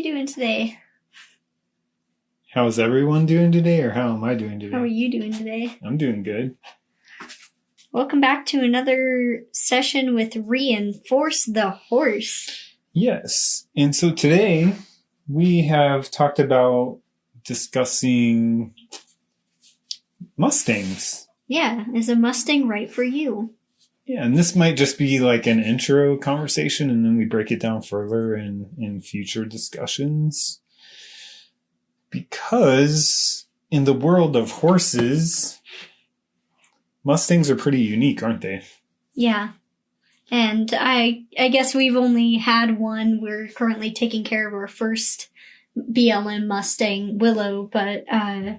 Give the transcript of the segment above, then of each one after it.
you doing today? How's everyone doing today, or how am I doing today? How are you doing today? I'm doing good. Welcome back to another session with Reinforce the Horse. Yes. And so today we have talked about discussing Mustangs. Yeah, is a Mustang right for you? Yeah, and this might just be like an intro conversation, and then we break it down further in future discussions. Because in the world of horses, Mustangs are pretty unique, aren't they? Yeah. And I guess we've only had one. We're currently taking care of our first BLM Mustang, Willow, but I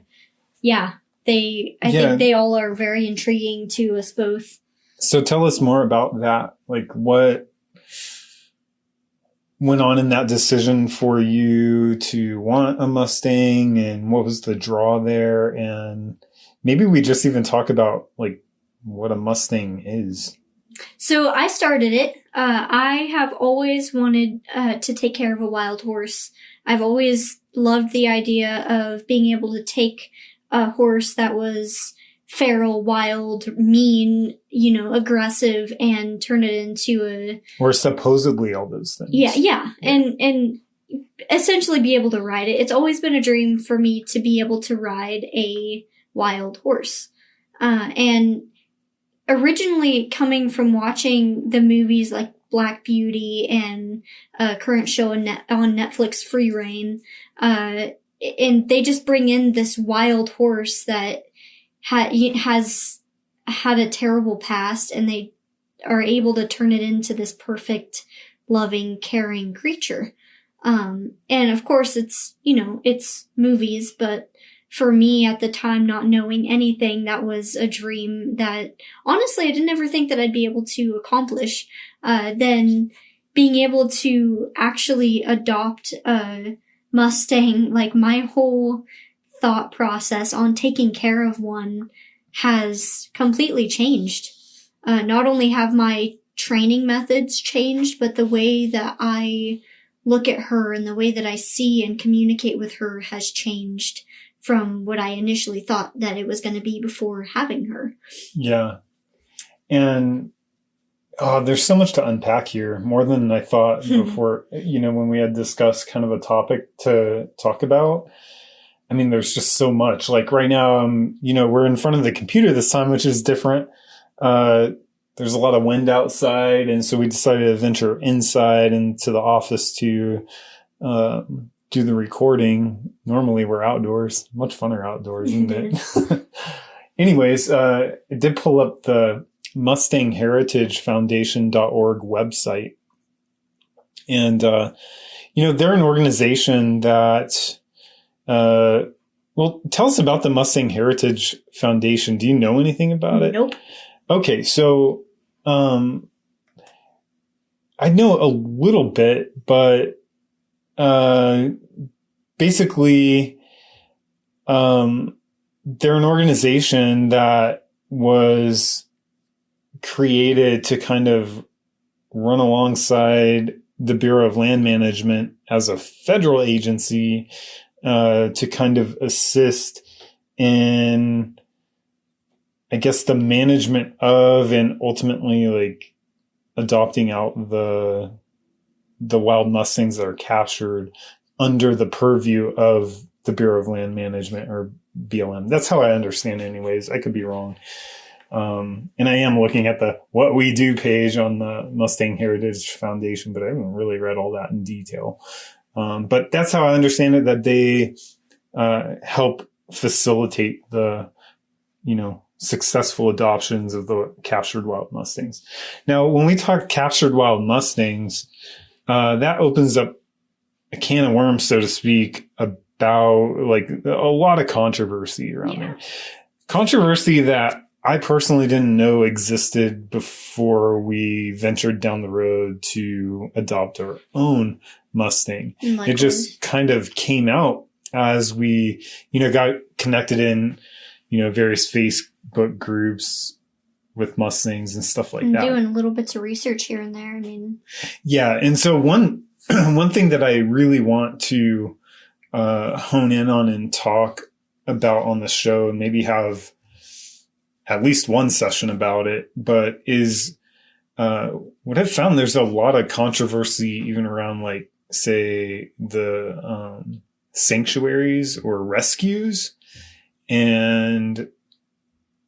think they all are very intriguing to us both. So tell us more about that. Like, what went on in that decision for you to want a Mustang, and what was the draw there? And maybe we just even talk about like what a Mustang is. So I started it. I have always wanted to take care of a wild horse. I've always loved the idea of being able to take a horse that was feral, wild, mean, aggressive, and turn it into a... Or supposedly all those things. Yeah. And essentially be able to ride it. It's always been a dream for me to be able to ride a wild horse. And originally coming from watching the movies like Black Beauty and a current show on Netflix, Free Rein, and they just bring in this wild horse that has had a terrible past, and they are able to turn it into this perfect, loving, caring creature. And of course it's movies, but for me at the time, not knowing anything, that was a dream that honestly I didn't ever think that I'd be able to accomplish. Then being able to actually adopt a Mustang, like my whole thought process on taking care of one has completely changed. Not only have my training methods changed, but the way that I look at her and the way that I see and communicate with her has changed from what I initially thought that it was going to be before having her. Yeah. And there's so much to unpack here, more than I thought before, when we had discussed kind of a topic to talk about. I mean, there's just so much. Like right now, we're in front of the computer this time, which is different. There's a lot of wind outside, and so we decided to venture inside into the office to do the recording. Normally we're outdoors. Much funner outdoors, isn't it? Anyways, it did pull up the Mustang Heritage Foundation.org website. And, they're an organization that, tell us about the Mustang Heritage Foundation. Do you know anything about it? Nope. Okay. So, I know a little bit, but, basically, they're an organization that was created to kind of run alongside the Bureau of Land Management as a federal agency, to kind of assist in, I guess, the management of and ultimately like adopting out the wild Mustangs that are captured under the purview of the Bureau of Land Management, or BLM. That's how I understand it anyways. I could be wrong. And I am looking at the What We Do page on the Mustang Heritage Foundation, but I haven't really read all that in detail. But that's how I understand it, that they help facilitate the, successful adoptions of the captured wild Mustangs. Now, when we talk captured wild Mustangs, that opens up a can of worms, so to speak, about like a lot of controversy around there. Controversy that I personally didn't know existed before we ventured down the road to adopt our own Mustang. Likewise. It just kind of came out as we, got connected in, various Facebook groups with Mustangs and stuff like that. Doing little bits of research here and there. Yeah. And so one one thing that I really want to hone in on and talk about on the show, and maybe have at least one session about it, but is what I've found, there's a lot of controversy even around, like, say, the sanctuaries or rescues and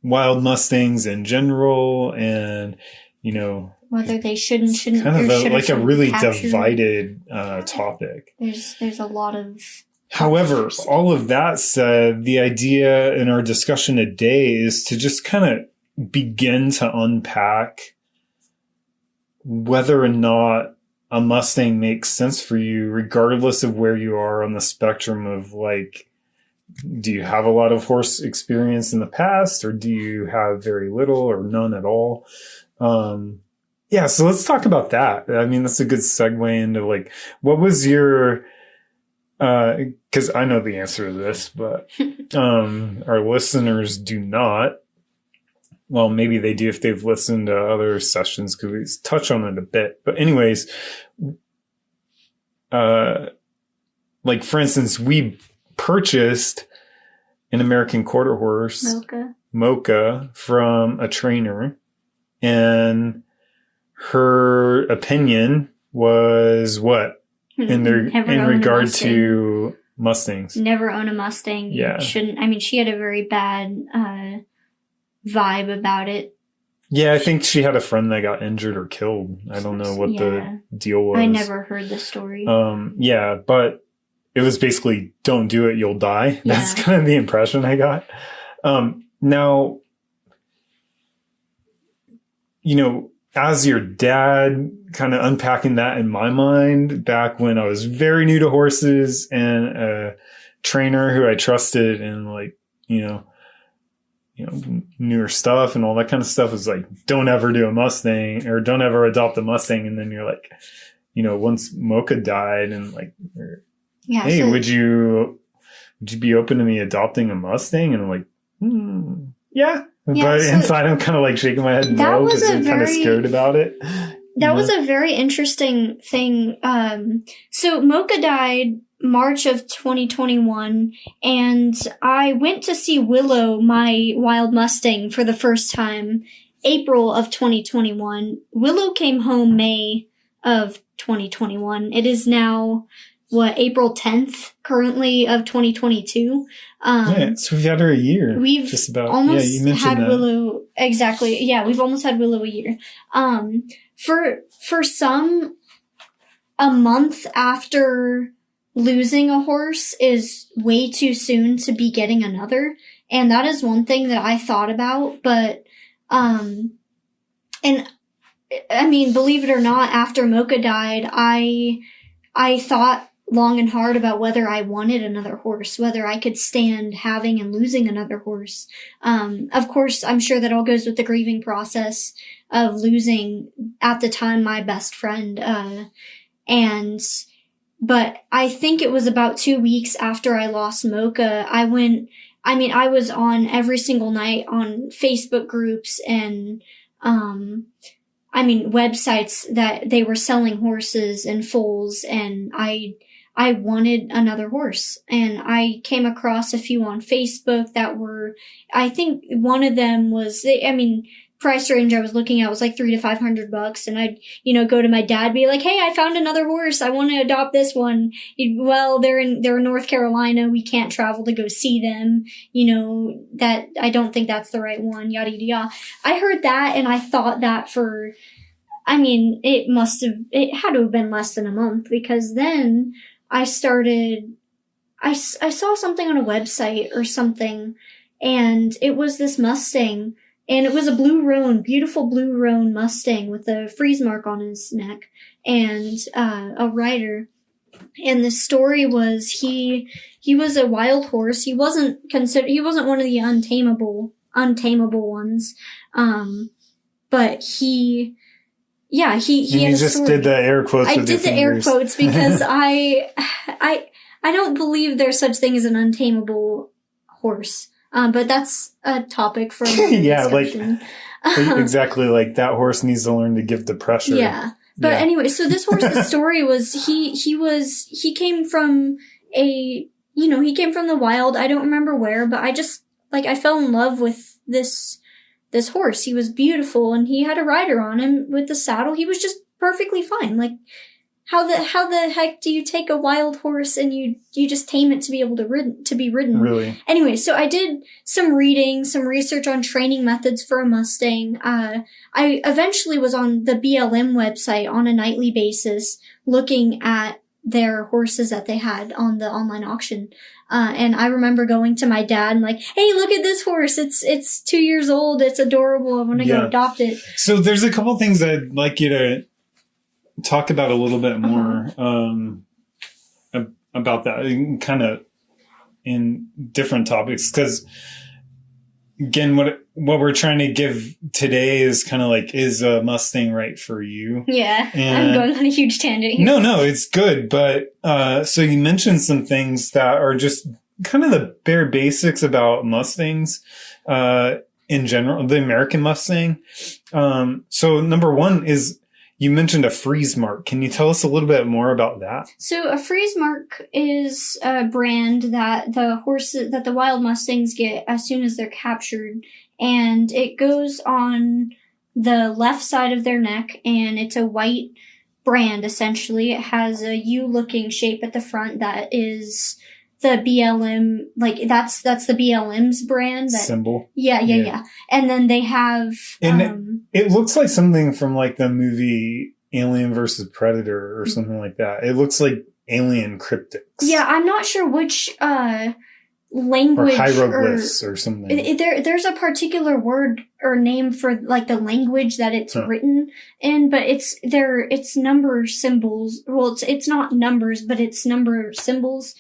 wild Mustangs in general, and, you know, whether they shouldn't, kind of a really divided topic. There's a lot of. However, all of that said, the idea in our discussion today is to just kind of begin to unpack whether or not a Mustang makes sense for you, regardless of where you are on the spectrum of, like, do you have a lot of horse experience in the past, or do you have very little or none at all? Yeah, so let's talk about that. I mean, that's a good segue into, like, what was your, because I know the answer to this, but our listeners do not. Well, maybe they do if they've listened to other sessions, because we touch on it a bit. But anyways, like, for instance, we purchased an American quarter horse, Mocha, from a trainer, and her opinion was what? In regard to Mustangs. Never own a Mustang. Yeah. Shouldn't. I mean, she had a very bad vibe about it. Yeah, I think she had a friend that got injured or killed. I don't know what the deal was. I never heard the story. Yeah, but it was basically, don't do it, you'll die. Yeah. That's kind of the impression I got. Now, you know, as your dad, kind of unpacking that in my mind back when I was very new to horses, and a trainer who I trusted and, like, you know, newer stuff and all that kind of stuff was like, don't ever do a Mustang, or don't ever adopt a Mustang. And then you're like, you know, once Mocha died, and like, hey, so would you be open to me adopting a Mustang? And I'm like, yeah. But so inside I'm kind of like shaking my head no, because I'm kind of scared about it. That was a very interesting thing. So Mocha died March of 2021, and I went to see Willow, my wild Mustang, for the first time April of 2021. Willow came home May of 2021. It is now, April 10th currently of 2022. Yeah, so we've had her a year. We've just about almost you mentioned had that. Willow, exactly. Yeah, we've almost had Willow a year. For some, a month after losing a horse is way too soon to be getting another. And that is one thing that I thought about. But, and I mean, believe it or not, after Mocha died, I thought long and hard about whether I wanted another horse, whether I could stand having and losing another horse. Of course, I'm sure that all goes with the grieving process of losing, at the time, my best friend. But I think it was about 2 weeks after I lost Mocha, I was on every single night on Facebook groups and, websites that they were selling horses and foals, and I wanted another horse. And I came across a few on Facebook that were, I think one of them was, price range I was looking at was like $300 to $500. And I'd, go to my dad, be like, hey, I found another horse. I want to adopt this one. Well, they're in North Carolina. We can't travel to go see them. That I don't think that's the right one. Yada, yada, yada. I heard that and I thought that it had to have been less than a month, because then I saw something on a website or something, and it was this Mustang, and it was a blue roan, beautiful blue roan Mustang with a freeze mark on his neck and a rider. And the story was he was a wild horse. He wasn't one of the untamable ones. But he had a just story. Did the air quotes. I did the air quotes because I don't believe there's such thing as an untamable horse. But that's a topic for another discussion. Exactly. Like, that horse needs to learn to give the pressure. Yeah. But anyway, so this horse's story was he came from he came from the wild. I don't remember where, but I fell in love with this horse. He was beautiful, and he had a rider on him with the saddle. He was just perfectly fine. Like, how the heck do you take a wild horse and you just tame it to be able to be ridden? Really? Anyway, so I did some reading, some research on training methods for a Mustang. I eventually was on the BLM website on a nightly basis looking at their horses that they had on the online auction. And I remember going to my dad and like, hey, look at this horse. It's 2 years old. It's adorable. I want to go adopt it. So there's a couple things I'd like you to talk about a little bit more, about that, kind of in different topics. Cause again, what we're trying to give today is kind of like, is a Mustang right for you? Yeah. And I'm going on a huge tangent here. No, it's good. But, so you mentioned some things that are just kind of the bare basics about Mustangs, in general, the American Mustang. So number one is, you mentioned a freeze mark. Can you tell us a little bit more about that? So a freeze mark is a brand that the wild Mustangs get as soon as they're captured. And it goes on the left side of their neck, and it's a white brand, essentially. It has a U-looking shape at the front that is the BLM, like that's the BLM's brand. Symbol. Yeah. And then they have... it looks like something from like the movie Alien versus Predator or something like that. It looks like alien cryptics. Yeah, I'm not sure which language... Or hieroglyphs or something. There's a particular word or name for like the language that it's written in, but it's number symbols. Well, it's not numbers, but it's number symbols.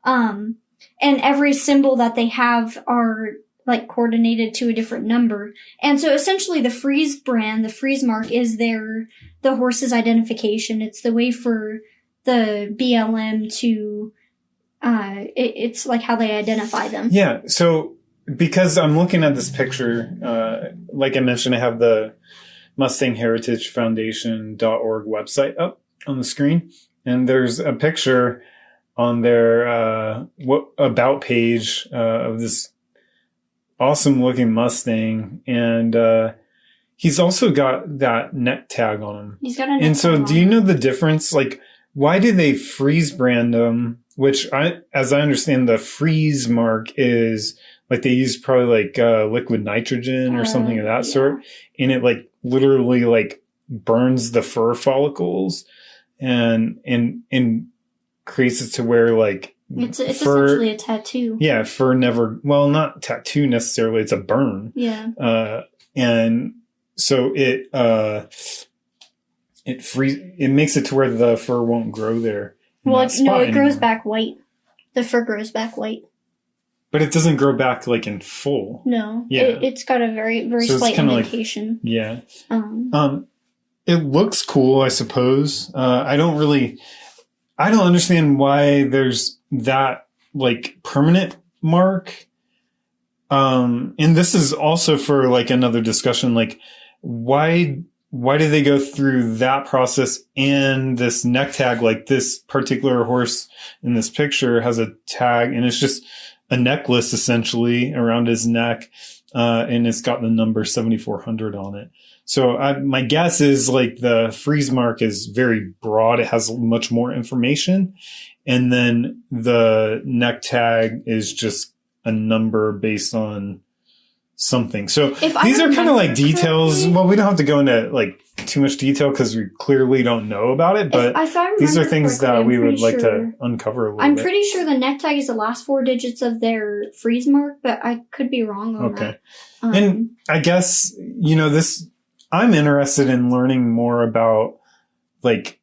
And every symbol that they have are like coordinated to a different number. And so essentially the freeze brand, the freeze mark is the horse's identification. It's the way for the BLM to, it's like how they identify them. Yeah. So because I'm looking at this picture, like I mentioned, I have the Mustang Heritage Foundation.org website up on the screen, and there's a picture on their about page of this awesome looking Mustang, and he's also got that neck tag on him. He's got a neck tag. And so, do you know the difference? Like, why do they freeze brand them? Which, as I understand, the freeze mark is like they use probably like liquid nitrogen or something of that sort, and it like literally like burns the fur follicles and creates it to where like it's essentially a tattoo. Yeah, fur never, well, not tattoo necessarily, it's a burn. Yeah. And so it makes it to where the fur won't grow there. Well, it grows back white. The fur grows back white. But it doesn't grow back like in full. No. Yeah. It's got a very, very slight indentation. Like, yeah. It looks cool, I suppose. I don't understand why there's that like permanent mark. And this is also for like another discussion, like why do they go through that process and this neck tag? Like this particular horse in this picture has a tag, and it's just a necklace essentially around his neck. And it's got the number 7,400 on it. So my guess is like the freeze mark is very broad. It has much more information. And then the neck tag is just a number based on something. So these are kind of like details. Well, we don't have to go into like too much detail because we clearly don't know about it, but these are things that we would like to uncover a little bit. I'm pretty sure the neck tag is the last 4 digits of their freeze mark, but I could be wrong on that. And I guess, I'm interested in learning more about like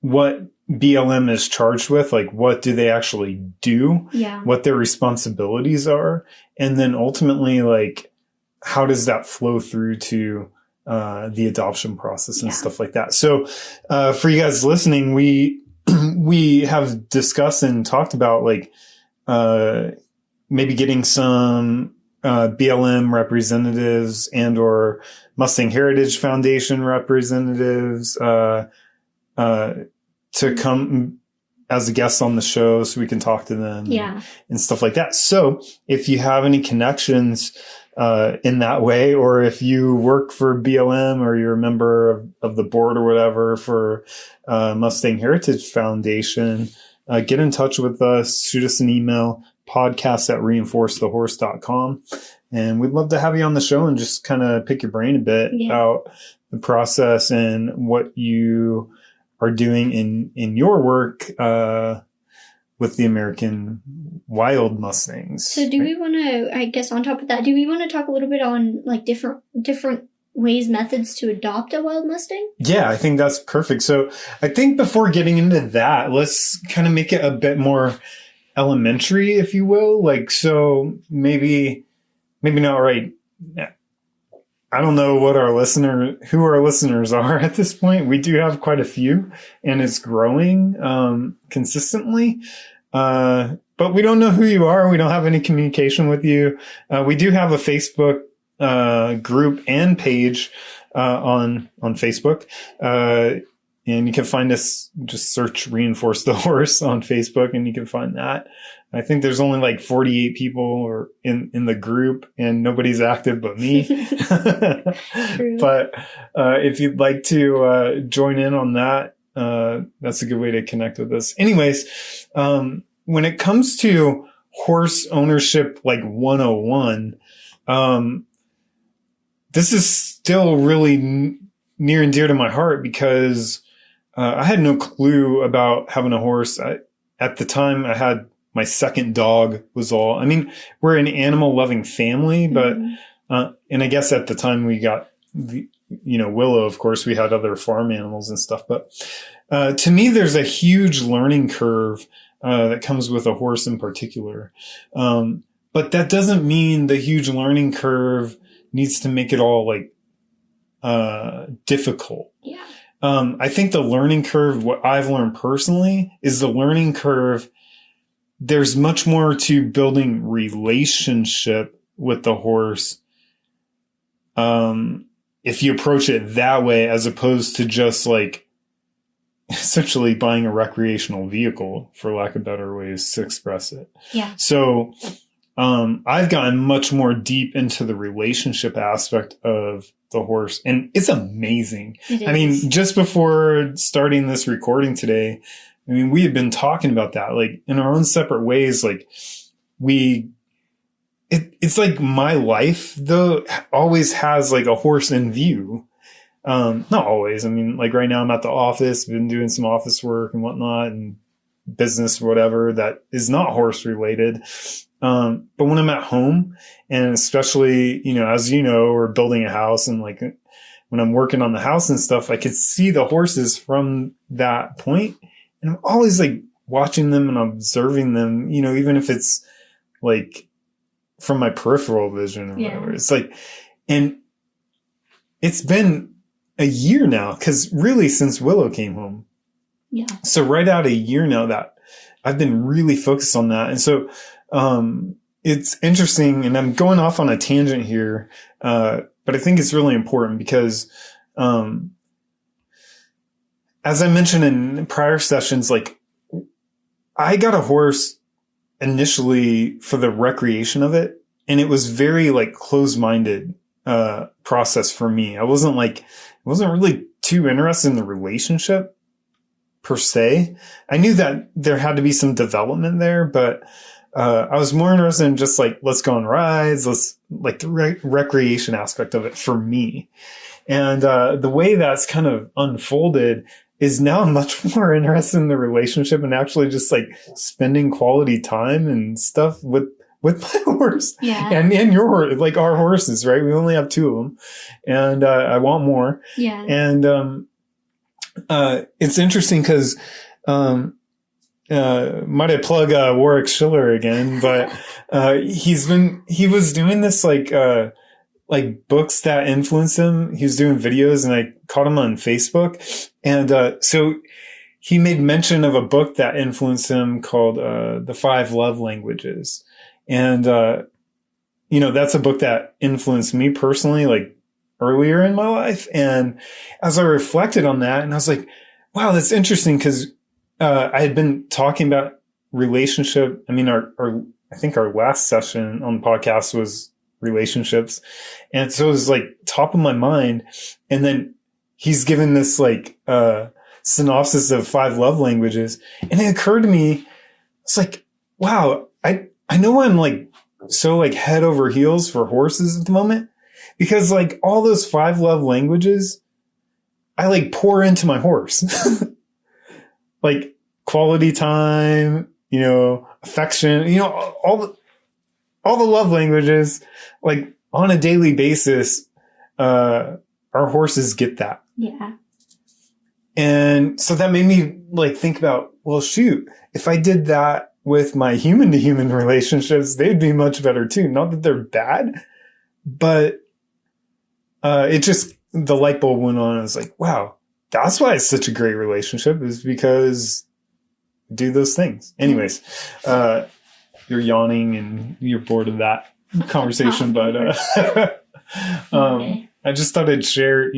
what BLM is charged with, like what do they actually do, what their responsibilities are, and then ultimately like how does that flow through to the adoption process and stuff like that. So for you guys listening, we have discussed and talked about like maybe getting some BLM representatives and or Mustang Heritage Foundation representatives to come as a guest on the show so we can talk to them and stuff like that. So if you have any connections in that way, or if you work for BLM or you're a member of the board or whatever for Mustang Heritage Foundation, get in touch with us, shoot us an email, podcast@reinforcethehorse.com. And we'd love to have you on the show and just kind of pick your brain a bit about the process and what you are doing in your work with the American wild Mustangs. So do we want to, I guess on top of that, do we want to talk a little bit on like different methods to adopt a wild Mustang? Yeah, I think that's perfect. So I think before getting into that, let's kind of make it a bit more elementary, if you will. Like, so maybe not right. I don't know who our listeners are at this point. We do have quite a few, and it's growing consistently. But we don't know who you are. We don't have any communication with you. We do have a Facebook group and page on Facebook. And you can find us, just search Reinforce the Horse on Facebook and you can find that. I think there's only like 48 people in the group and nobody's active but me. But if you'd like to join in on that, that's a good way to connect with us. Anyways, when it comes to horse ownership, like 101, this is still really near and dear to my heart because I had no clue about having a horse. At the time, I had my second dog was all. I mean, we're an animal loving family, but and I guess at the time we got Willow. Of course, we had other farm animals and stuff. But to me, there's a huge learning curve that comes with a horse in particular. But that doesn't mean the huge learning curve needs to make it all like difficult. Yeah. I think the learning curve, what I've learned personally, is the learning curve. There's much more to building relationship with the horse. If you approach it that way, as opposed to just like essentially buying a recreational vehicle, for lack of better ways to express it. Yeah. So, I've gotten much more deep into the relationship aspect of the horse, and it's amazing. I mean, just before starting this recording today, I mean, we had been talking about that, like in our own separate ways. Like it's like my life though always has like a horse in view. Not always. I mean, like right now I'm at the office, been doing some office work and whatnot and business or whatever that is not horse related. But when I'm at home, and especially, as we're building a house, and like when I'm working on the house and stuff, I could see the horses from that point, and I'm always like watching them and observing them, even if it's like from my peripheral vision or whatever. It's like, and it's been a year now, because really since Willow came home. Yeah. So right out a year now that I've been really focused on that. And so, it's interesting, and I'm going off on a tangent here, but I think it's really important because, as I mentioned in prior sessions, like I got a horse initially for the recreation of it, and it was very like closed-minded, process for me. I wasn't really too interested in the relationship per se. I knew that there had to be some development there, but I was more interested in just like, let's go on rides. Let's like the recreation aspect of it for me. And, the way that's kind of unfolded is now I'm much more interested in the relationship and actually just like spending quality time and stuff with my horse. Yeah. And your, like our horses, right? We only have 2 of them, and, I want more. Yeah. And, it's interesting because, might I plug Warwick Schiller again, but he was doing this like books that influence him. He was doing videos, and I caught him on Facebook, and so he made mention of a book that influenced him called The 5 Love Languages. And that's a book that influenced me personally, like earlier in my life. And as I reflected on that, and I was like, wow, that's interesting, because I had been talking about relationship. I mean, I think our last session on the podcast was relationships. And so it was like top of my mind. And then he's given this like synopsis of 5 love languages. And it occurred to me, it's like, wow, I know I'm like so like head over heels for horses at the moment, because like all those 5 love languages, I like pour into my horse. Like quality time, affection, all the love languages, like on a daily basis, our horses get that. Yeah. And so that made me like think about, well, shoot, if I did that with my human to human relationships, they'd be much better too. Not that they're bad, but the light bulb went on. I was like, wow, that's why it's such a great relationship, is because do those things. Anyways, you're yawning and you're bored of that conversation, but I just thought I'd share,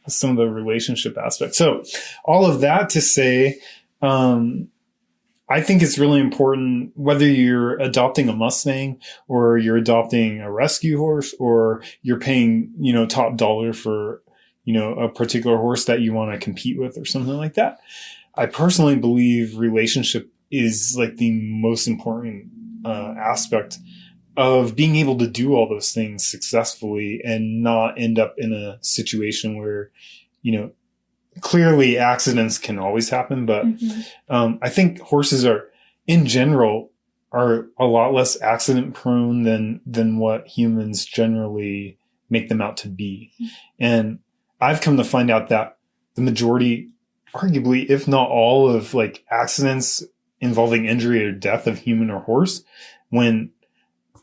some of the relationship aspects. So all of that to say, I think it's really important, whether you're adopting a Mustang or you're adopting a rescue horse, or you're paying, top dollar for, a particular horse that you want to compete with or something like that. I personally believe relationship is like the most important aspect of being able to do all those things successfully and not end up in a situation where, clearly accidents can always happen, but I think horses in general are a lot less accident prone than what humans generally make them out to be. And I've come to find out that the majority, arguably, if not all, of like accidents involving injury or death of human or horse, when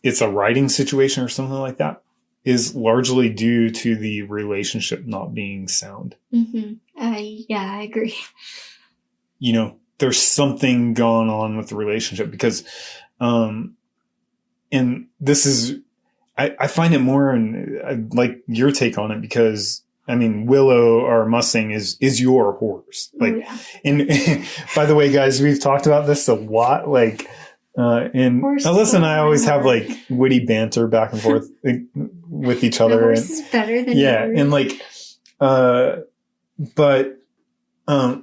it's a riding situation or something like that, is largely due to the relationship not being sound. Mm-hmm. Yeah, I agree. There's something going on with the relationship, because, and this is, I find it more, and I'd like your take on it, because I mean, Willow, our Mustang, is your horse. Like, and by the way, guys, we've talked about this a lot. Like, and Alyssa and I always have like witty banter back and forth with each other. Horse is better than yours. And like, but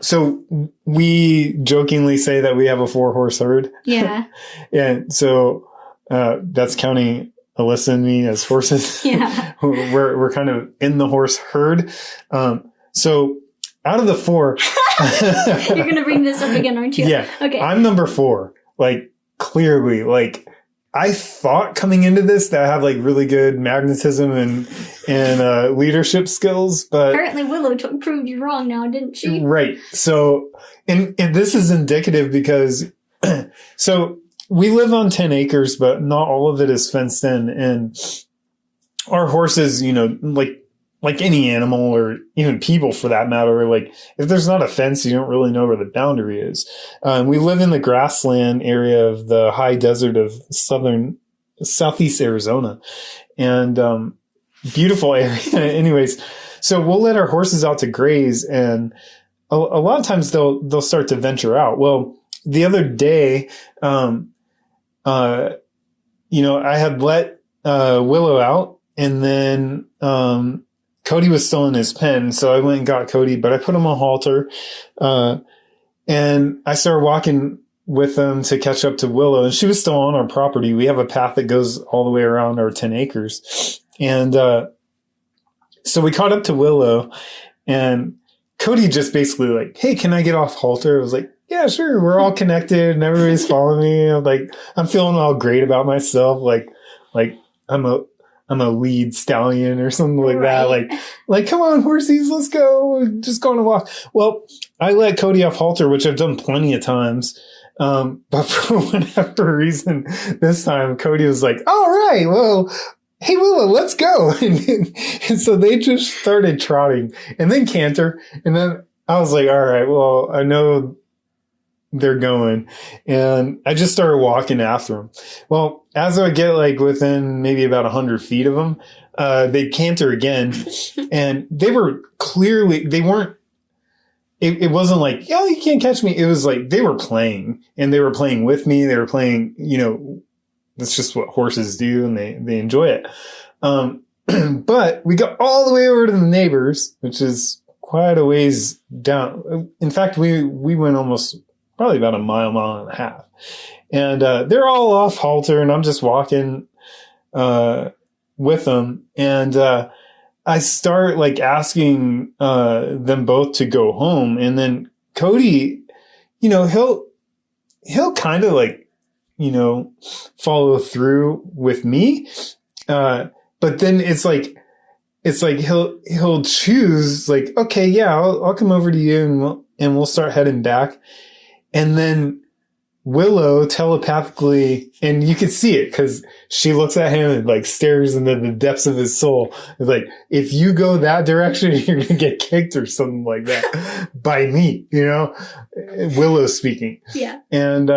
so we jokingly say that we have a 4-horse herd. Yeah. And so that's counting Alyssa and me as horses. Yeah. We're kind of in the horse herd. So out of the 4, you're going to bring this up again, aren't you? Yeah. Okay. I'm number 4. Like, clearly, like, I thought coming into this that I have like really good magnetism and leadership skills, but apparently Willow proved you wrong now, didn't she? Right. So, and this is indicative because, so we live on 10 acres, but not all of it is fenced in. And our horses, like any animal, or even people for that matter, like if there's not a fence, you don't really know where the boundary is. We live in the grassland area of the high desert of southeast Arizona, and beautiful area. Anyways, so we'll let our horses out to graze, and a lot of times they'll start to venture out. Well, the other day, I had let Willow out, and then Cody was still in his pen, so I went and got Cody, but I put him on halter, and I started walking with him to catch up to Willow, and she was still on our property. We have a path that goes all the way around our 10 acres. And so we caught up to Willow, and Cody just basically like, hey, can I get off halter? I was like, yeah, sure. We're all connected and everybody's following me. I'm feeling all great about myself. Like I'm a lead stallion or something like that. Like, come on, horsies, let's go. Just go on a walk. Well, I let Cody off halter, which I've done plenty of times. But for whatever reason, this time Cody was like, all right, well, hey, Willow, let's go. And so they just started trotting and then canter. And then I was like, all right, well, I know they're going. And I just started walking after them. Well, as I get like within maybe about 100 feet of them, they'd canter again. And they were clearly, they weren't, it wasn't like, oh, you can't catch me. It was like they were playing, and they were playing with me. They were playing, that's just what horses do, and they enjoy it. But we got all the way over to the neighbors, which is quite a ways down. In fact, we went almost probably about a mile and a half. And they're all off halter, and I'm just walking with them. And I start like asking them both to go home. And then Cody, he'll kind of like, follow through with me. But then it's like he'll choose like, okay, yeah, I'll come over to you, and we'll start heading back. And then Willow telepathically, and you can see it because she looks at him and like stares into the depths of his soul. It's like, if you go that direction, you're going to get kicked or something like that by me, Willow speaking. Yeah. And,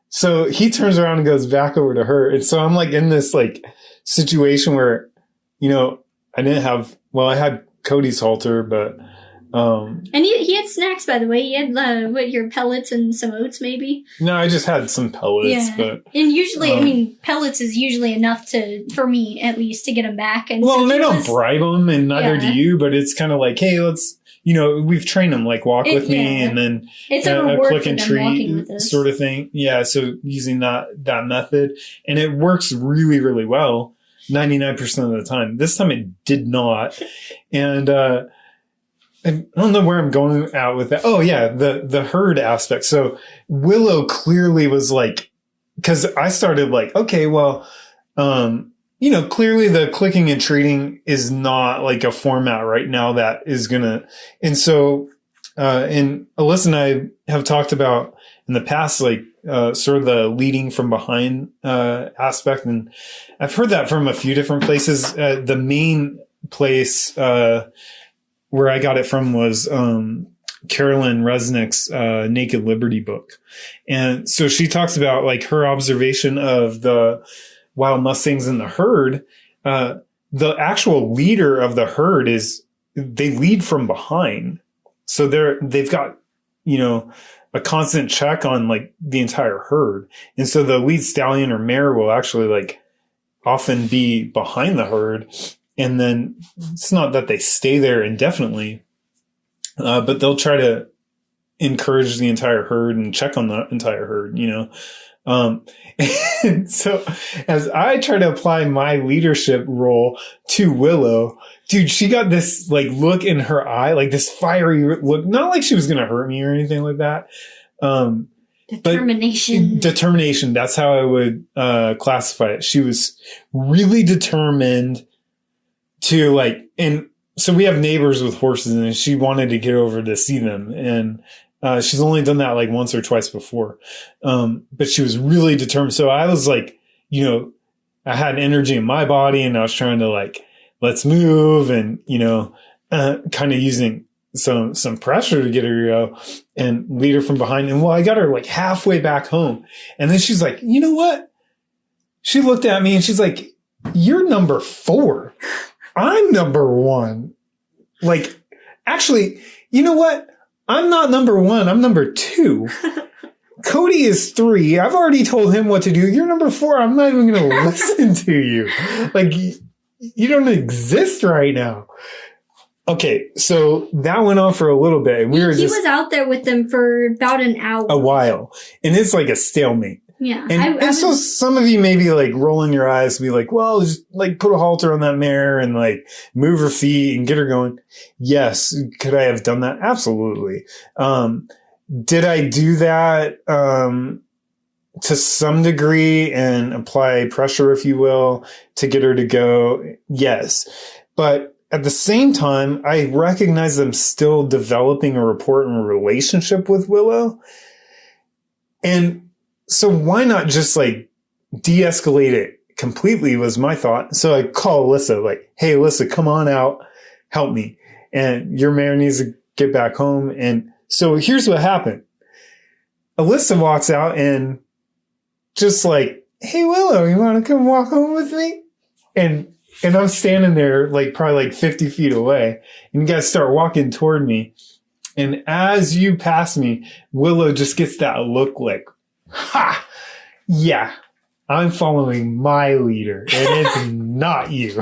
so he turns around and goes back over to her. And so I'm like in this like situation where, I had Cody's halter, but, and he had snacks, by the way. He had your pellets and some oats, maybe. No, I just had some pellets. Yeah. But and usually, pellets is usually enough for me at least to get him back. And well, they don't bribe them, and neither do you. But it's kind of like, hey, let's, we've trained them like walk with me, and then it's a reward click for and them treat walking with us. sort of thing. Yeah, so using that method, and it works really, really well 99% of the time. This time it did not, and I don't know where I'm going out with that. Oh yeah, the herd aspect. So Willow clearly was like, because I started like, okay, well, clearly the clicking and treating is not like a format right now that is gonna. And so, and Alyssa and I have talked about in the past, like sort of the leading from behind aspect, and I've heard that from a few different places. The main place where I got it from was Carolyn Resnick's Naked Liberty book. And so she talks about like her observation of the wild Mustangs in the herd. The actual leader of the herd they lead from behind. So they've got, a constant check on like the entire herd. And so the lead stallion or mare will actually like often be behind the herd. And then it's not that they stay there indefinitely, but they'll try to encourage the entire herd and check on the entire herd, And so as I try to apply my leadership role to Willow, dude, she got this like look in her eye, like this fiery look, not like she was going to hurt me or anything like that. Determination. Determination. That's how I would classify it. She was really determined to like, and so we have neighbors with horses, and she wanted to get over to see them. And she's only done that like once or twice before. But she was really determined. So I was like, I had energy in my body, and I was trying to like, let's move, and, kind of using some pressure to get her to go and lead her from behind. And I got her like halfway back home. And then she's like, you know what? She looked at me and she's like, you're number 4. I'm number 1. Like, actually, you know what? I'm not number 1. I'm number 2. Cody is 3. I've already told him what to do. You're number 4. I'm not even going to listen to you. Like, you don't exist right now. Okay, so that went on for a little bit. He was out there with them for about an hour. A while. And it's like a stalemate. Yeah. And so some of you may be like rolling your eyes and be like, well, just like put a halter on that mare and like move her feet and get her going. Yes. Could I have done that? Absolutely. Did I do that to some degree and apply pressure, if you will, to get her to go? Yes. But at the same time, I recognize I'm still developing a rapport and a relationship with Willow. And so why not just like de-escalate it completely was my thought. So I call Alyssa like, hey, Alyssa, come on out, help me. And your mare needs to get back home. And so here's what happened. Alyssa walks out and just like, hey, Willow, you want to come walk home with me? And I'm standing there like probably like 50 feet away, and you guys start walking toward me. And as you pass me, Willow just gets that look like, ha, yeah, I'm following my leader, and it's not you.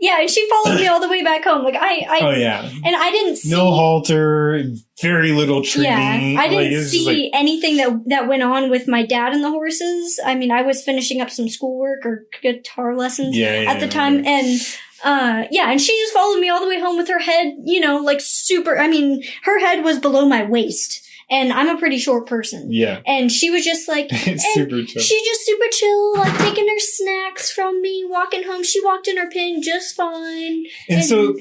Yeah, and she followed me all the way back home. Like Oh yeah, and I didn't see no halter, very little treating. Yeah, I didn't see anything that went on with my dad and the horses. I mean, I was finishing up some schoolwork or guitar lessons at the time, and and she just followed me all the way home with her head, like super. I mean, her head was below my waist. And I'm a pretty short person. Yeah. And she was just like, super chill. She's just super chill, like taking her snacks from me, walking home. She walked in her pin just fine. And so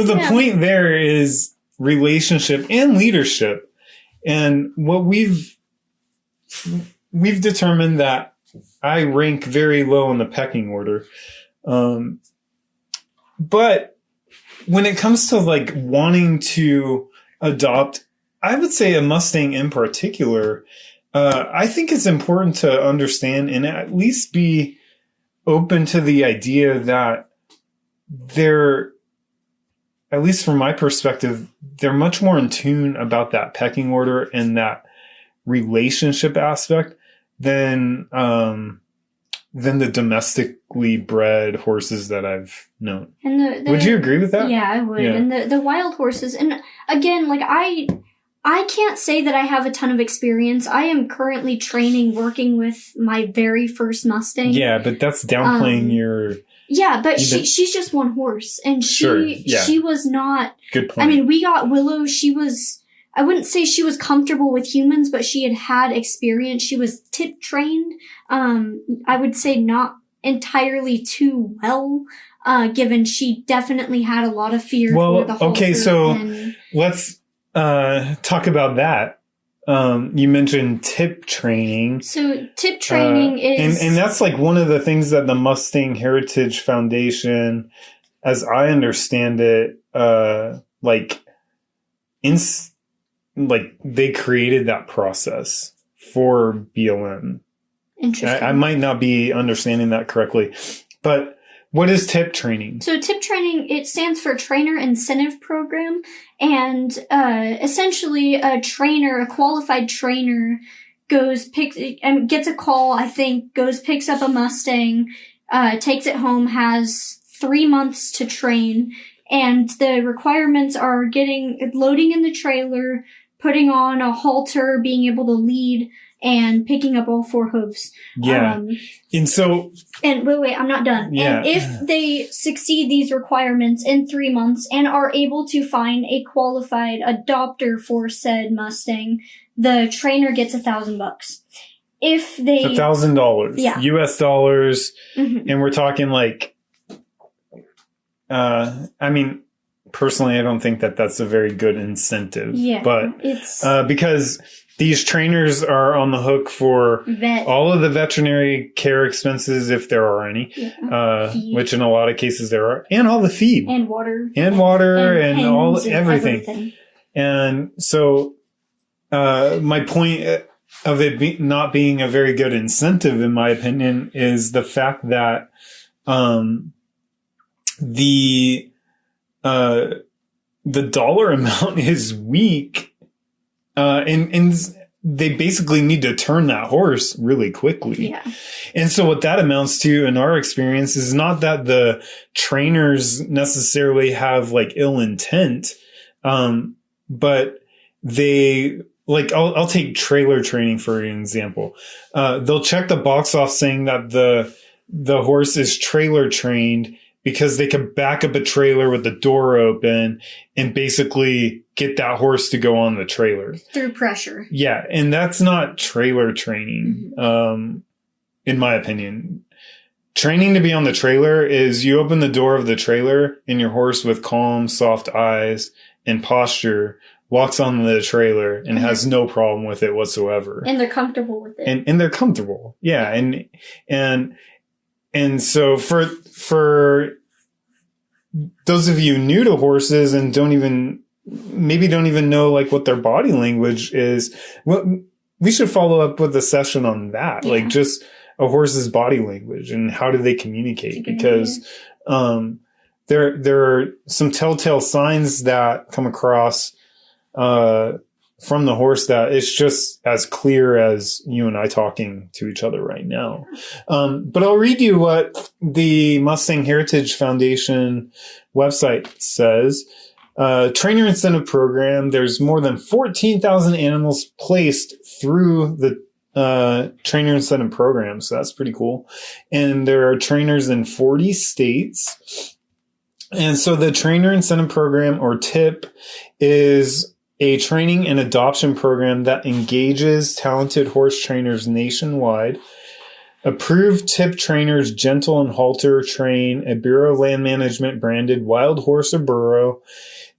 the point there is relationship and leadership. And what we've determined that I rank very low in the pecking order. But when it comes to like wanting to adopt, I would say a Mustang in particular, I think it's important to understand and at least be open to the idea that they're, at least from my perspective, they're much more in tune about that pecking order and that relationship aspect than the domestically bred horses that I've known. And would you agree with that? Yeah, I would. Yeah. And the wild horses, and again, like I can't say that I have a ton of experience. I am currently working with my very first Mustang. Yeah, but that's downplaying your... Yeah, but she's just one horse. And she was not... Good point. I mean, we got Willow. She was... I wouldn't say she was comfortable with humans, but she had experience. She was tip trained. I would say not entirely too well, given she definitely had a lot of fear for the halter. Okay, so let's... talk about that. You mentioned tip training. So tip training is... And that's like one of the things that the Mustang Heritage Foundation, as I understand it, they created that process for BLM. Interesting. I might not be understanding that correctly, but what is tip training? So tip training, it stands for Trainer Incentive Program. And essentially a qualified trainer gets a call, I think, picks up a Mustang, takes it home, has 3 months to train. And the requirements are loading in the trailer, putting on a halter, being able to lead, and picking up all 4 hooves. Yeah. And wait, I'm not done. Yeah. And if they succeed these requirements in 3 months and are able to find a qualified adopter for said Mustang, the trainer gets $1,000. If they... $1,000. Yeah. US dollars. Mm-hmm. And we're talking like, I mean, personally, I don't think that that's a very good incentive. Yeah. But it's... because... These trainers are on the hook for all of the veterinary care expenses, if there are any, which in a lot of cases there are, and all the feed. And water. And everything. And so my point of it not being a very good incentive, in my opinion, is the fact that the dollar amount is weak. And they basically need to turn that horse really quickly. Yeah. And so what that amounts to in our experience is not that the trainers necessarily have like ill intent. But they I'll take trailer training for an example. They'll check the box off saying that the horse is trailer trained because they can back up a trailer with the door open and basically get that horse to go on the trailer. Through pressure. Yeah. And that's not trailer training, in my opinion. Training to be on the trailer is you open the door of the trailer and your horse with calm, soft eyes and posture walks on the trailer and has no problem with it whatsoever. And they're comfortable with it. And they're comfortable. Yeah. And so for those of you new to horses and don't even maybe don't even know like what their body language is. Well, we should follow up with a session on that, like just a horse's body language and how do they communicate? Because there are some telltale signs that come across from the horse that it's just as clear as you and I talking to each other right now. But I'll read you what the Mustang Heritage Foundation website says. Trainer incentive program. There's more than 14,000 animals placed through the trainer incentive program. So that's pretty cool. And there are trainers in 40 states. And so the trainer incentive program, or TIP, is a training and adoption program that engages talented horse trainers nationwide. Approved TIP trainers gentle and halter train a Bureau of Land Management branded wild horse or burro,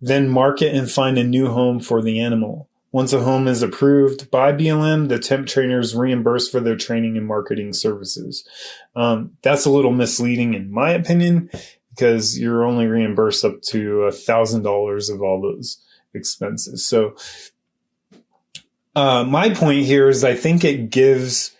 then market and find a new home for the animal. Once a home is approved by BLM, the TIP trainers reimburse for their training and marketing services. That's a little misleading in my opinion, because you're only reimbursed up to $1,000 of all those expenses. So my point here is I think it gives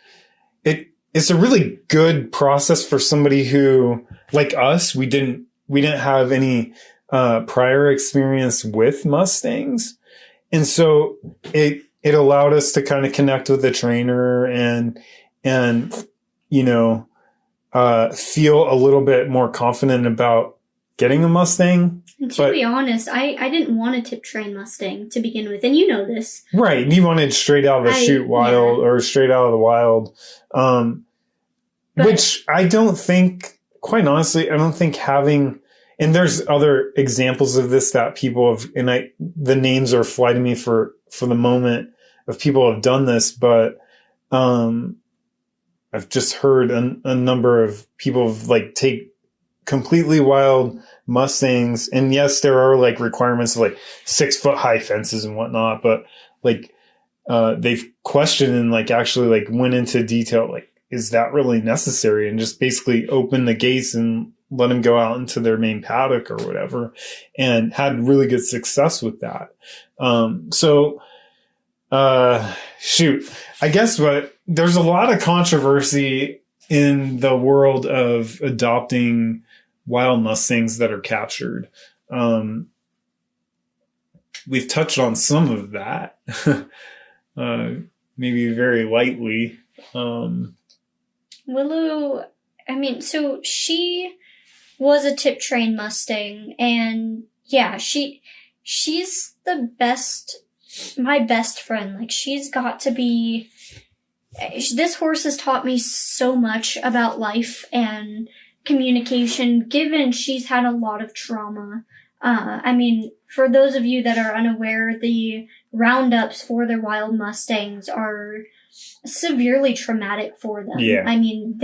it's a really good process for somebody who, like us, we didn't have any prior experience with Mustangs. And so it allowed us to kind of connect with the trainer and you know, feel a little bit more confident about getting a Mustang. And to be honest, I didn't want a tip train Mustang to begin with, and you know this. Right. You wanted straight out of the chute wild or straight out of the wild. Which I don't think, quite honestly, I don't think having, and there's other examples of this that people have, and the names are fly to me for the moment of people have done this, but, I've just heard a number of people like take completely wild Mustangs. And yes, there are like requirements of like 6-foot high fences and whatnot, but like, they've questioned and like actually like went into detail, like, is that really necessary? And just basically open the gates and let them go out into their main paddock or whatever, and had really good success with that. Shoot, I guess, but there's a lot of controversy in the world of adopting wild Mustangs that are captured. We've touched on some of that, maybe very lightly. Willow, I mean, so she was a tip train Mustang, and yeah, she's the best, my best friend. Like, she's got to be, this horse has taught me so much about life and communication, given she's had a lot of trauma. I mean, for those of you that are unaware, the roundups for their wild Mustangs are severely traumatic for them. Yeah. I mean,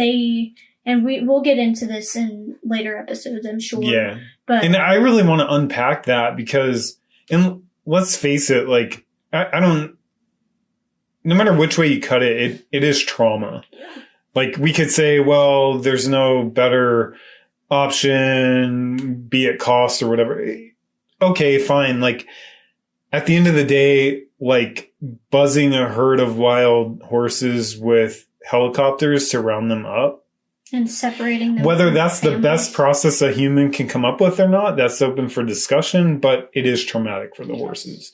we'll get into this in later episodes, I'm sure. Yeah. And I really want to unpack that because, and let's face it, like, I don't, no matter which way you cut it, it is trauma. Like, we could say, well, there's no better option, be it cost or whatever. Okay, fine. Like, at the end of the day, like, buzzing a herd of wild horses with helicopters to round them up, and separating them, whether that's the best process a human can come up with or not, that's open for discussion, but it is traumatic for the horses.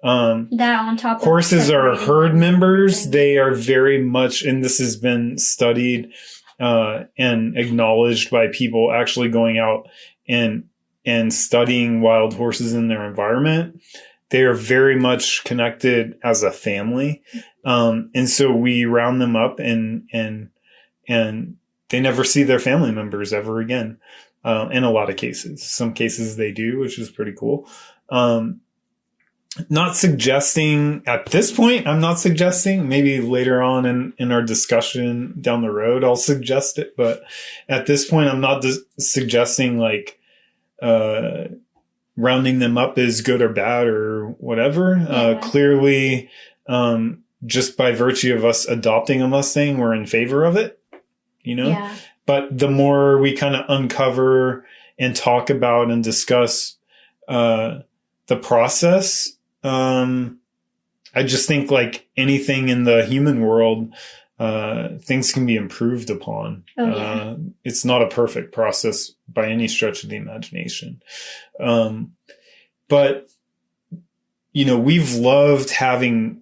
That on top of horses are herd members. They are very much, and this has been studied and acknowledged by people actually going out and studying wild horses in their environment. They are very much connected as a family. And so we round them up and they never see their family members ever again. In a lot of cases, some cases they do, which is pretty cool. Not suggesting at this point, I'm not suggesting, maybe later on in our discussion down the road, I'll suggest it. But at this point, I'm not suggesting like, rounding them up is good or bad or whatever. Yeah. Clearly, just by virtue of us adopting a Mustang, we're in favor of it, you know? Yeah. But the more we kind of uncover and talk about and discuss, the process. I just think like anything in the human world, things can be improved upon. Oh, yeah. It's not a perfect process by any stretch of the imagination. But, we've loved having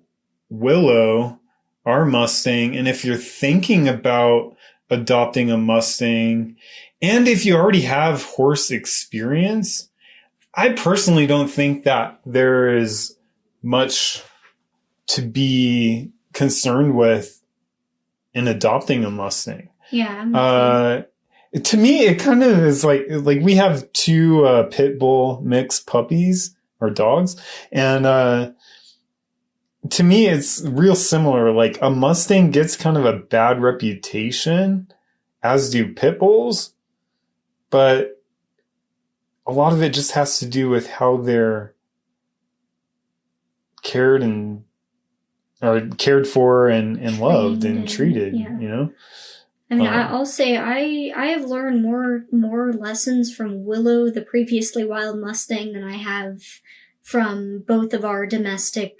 Willow, our Mustang. And if you're thinking about adopting a Mustang, and if you already have horse experience, I personally don't think that there is much to be concerned with in adopting a Mustang. Yeah. To me, it kind of is like we have two pit bull mixed puppies or dogs. And to me, it's real similar. Like a Mustang gets kind of a bad reputation, as do pit bulls. But a lot of it just has to do with how they're cared for and loved and treated, yeah. I mean, I'll say I have learned more lessons from Willow, the previously wild Mustang, than I have from both of our domestic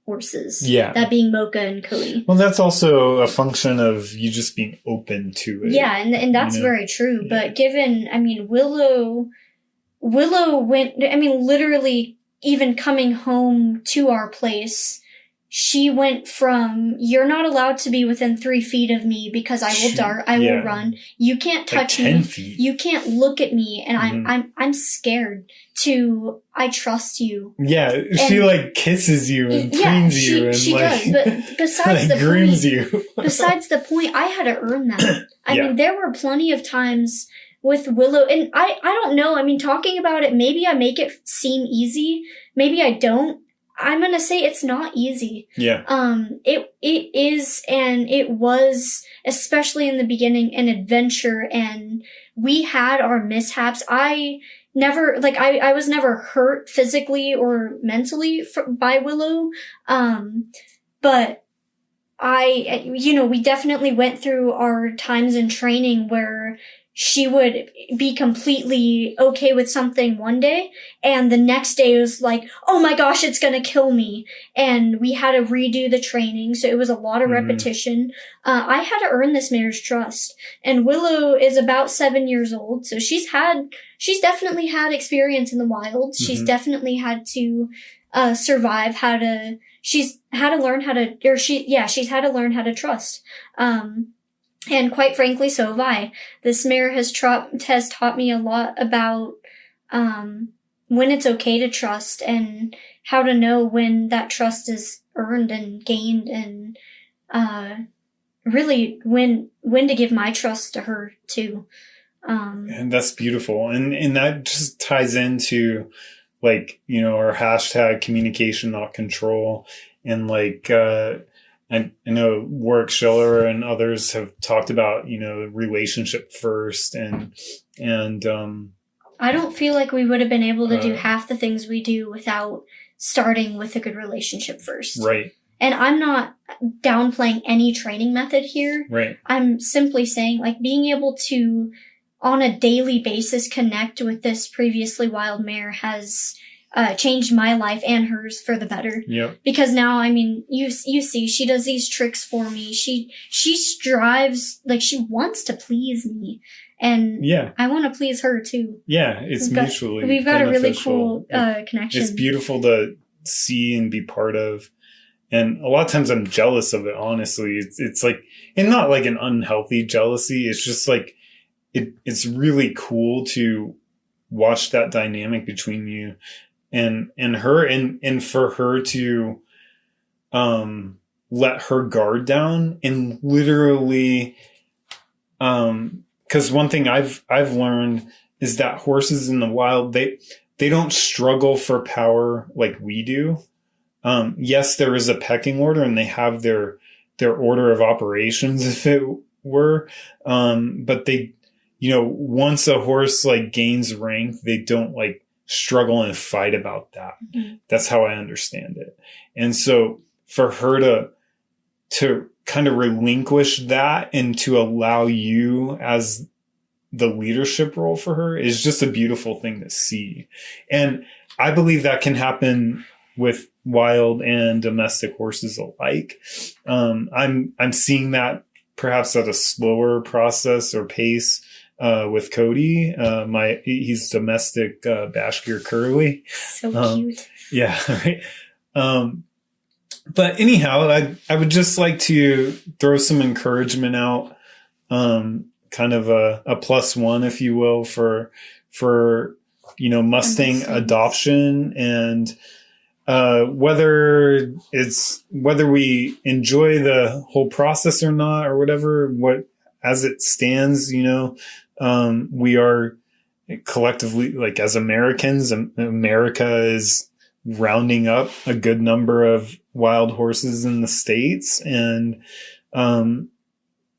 horses. Yeah. That being Mocha and Cody. Well, that's also a function of you just being open to it. Yeah, and that's very true. Yeah. But given, Willow went, literally even coming home to our place, she went from, you're not allowed to be within 3 feet of me because I will dart, I will run. You can't touch me. 10 feet. You can't look at me, and I'm scared, to, I trust you. Yeah, she kisses you and preens you and she does. But besides the grooms point, you. Besides the point, I had to earn that. I mean, there were plenty of times with Willow, and I don't know. Talking about it, maybe I make it seem easy. Maybe I don't. I'm gonna say it's not easy. Yeah. It is, and it was, especially in the beginning, an adventure, and we had our mishaps. I was never hurt physically or mentally by Willow. But we definitely went through our times in training where she would be completely okay with something one day, and the next day it was like, oh my gosh, it's gonna kill me. And we had to redo the training, so it was a lot of repetition. I had to earn this mare's trust. And Willow is about 7 years old, so she's definitely had experience in the wild. Mm-hmm. She's definitely had to survive she's had to learn how to trust. And quite frankly, so have I. This mare has taught me a lot about when it's okay to trust, and how to know when that trust is earned and gained, and really when to give my trust to her too. And that's beautiful. And that just ties into our hashtag communication, not control. And I know Warwick Schiller and others have talked about, relationship first, and I don't feel like we would have been able to do half the things we do without starting with a good relationship first. Right. And I'm not downplaying any training method here. Right. I'm simply saying, being able to, on a daily basis, connect with this previously wild mare has changed my life and hers for the better. Yep. Because now, you see, she does these tricks for me. She strives, she wants to please me. And I want to please her too. Yeah, it's mutually we've got beneficial. A really cool connection. It's beautiful to see and be part of. And a lot of times I'm jealous of it, honestly. It's and not an unhealthy jealousy. It's just it's really cool to watch that dynamic between you and her, and for her to let her guard down, and literally because one thing I've learned is that horses in the wild, they don't struggle for power like we do. Yes, there is a pecking order, and they have their order of operations, if it were, but they, once a horse gains rank, they don't struggle and fight about that. Mm-hmm. That's how I understand it. And so for her to kind of relinquish that, and to allow you as the leadership role for her is just a beautiful thing to see. And I believe that can happen with wild and domestic horses alike. I'm seeing that perhaps at a slower process or pace with Cody. He's domestic Bashkir Curly. So cute. Yeah, right. But anyhow, I would just like to throw some encouragement out, kind of a +1, if you will, for Mustang adoption, and whether we enjoy the whole process or not, or whatever, as it stands, we are collectively, like, as Americans, America is rounding up a good number of wild horses in the States and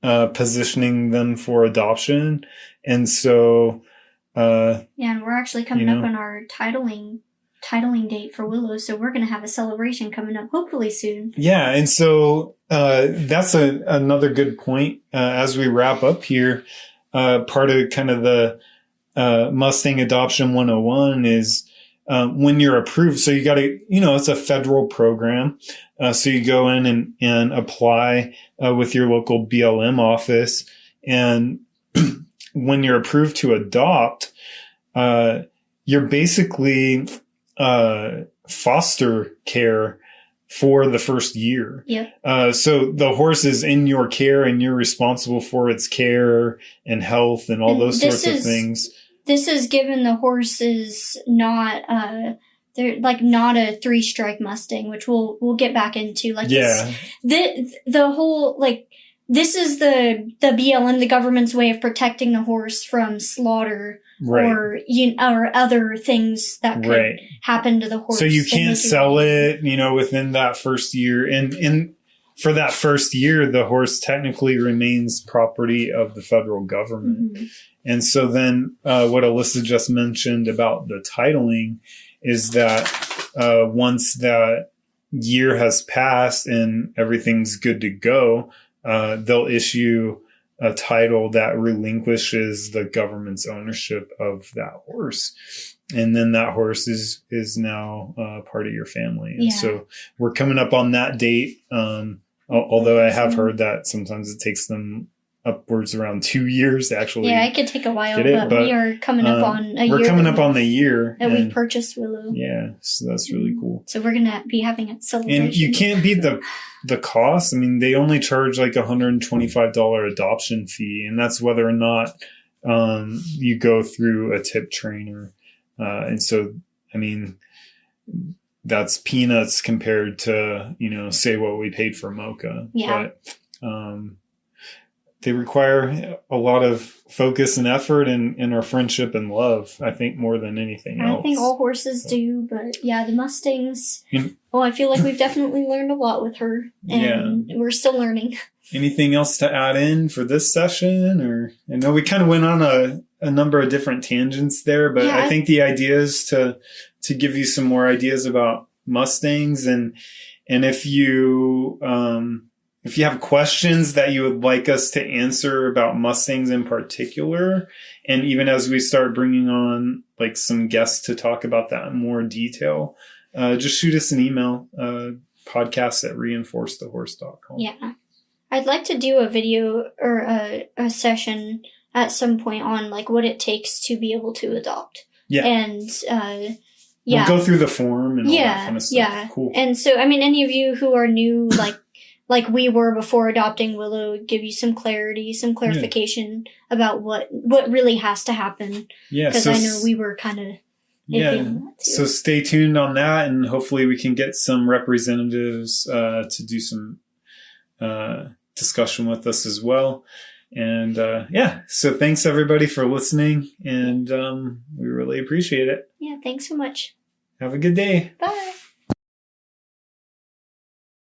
positioning them for adoption. And so and we're actually coming up on our titling date for Willow, so we're going to have a celebration coming up hopefully soon. Yeah, and so that's another good point as we wrap up here. Part of kind of the Mustang Adoption 101 is when you're approved. So you got to, it's a federal program. So you go in and apply with your local BLM office. And when you're approved to adopt, you're basically foster care for the first year. Yeah. So the horse is in your care and you're responsible for its care and health and all those sorts of things. This is given the horses not they're like not a 3-strike Mustang, which we'll get back into. Like, yeah, the whole, like, this is the BLM, the government's way of protecting the horse from slaughter, right, or other things that could right. happen to the horse. So you can't sell it, within that first year, and for that first year, the horse technically remains property of the federal government. Mm-hmm. And so then what Alyssa just mentioned about the titling is that once that year has passed and everything's good to go, they'll issue a title that relinquishes the government's ownership of that horse. And then that horse is now part of your family. And so we're coming up on that date. Although I have heard that sometimes it takes them upwards around 2 years to actually. Yeah, it could take a while, but we are coming up on a year. We're coming up on the year that we've purchased Willow. Yeah, so that's really cool. So we're gonna be having a celebration. And you can't beat the cost. I mean, they only charge like $125 adoption fee, and that's whether or not you go through a tip trainer. And so, I mean, that's peanuts compared to, say what we paid for Mocha. Yeah. But they require a lot of focus and effort in our friendship and love, I think, more than anything else. I think all horses do, but yeah, the Mustangs, I feel like we've definitely learned a lot with her, and we're still learning. Anything else to add in for this session? Or I know we kind of went on a number of different tangents there, but I think the idea is to give you some more ideas about Mustangs, and if you have questions that you would like us to answer about Mustangs in particular, and even as we start bringing on like some guests to talk about that in more detail, just shoot us an email, podcast@reinforcethehorse.com. Yeah. I'd like to do a video or a session at some point on like what it takes to be able to adopt. Yeah. And we'll go through the form and all that kind of stuff. Yeah. Cool. And so, I mean, any of you who are new, like we were before adopting Willow, give you some clarity, some clarification about what really has to happen. Yeah. Because I know we were kind of. Yeah. So stay tuned on that, and hopefully we can get some representatives to do some discussion with us as well. And so thanks everybody for listening, and we really appreciate it. Yeah, thanks so much. Have a good day. Bye.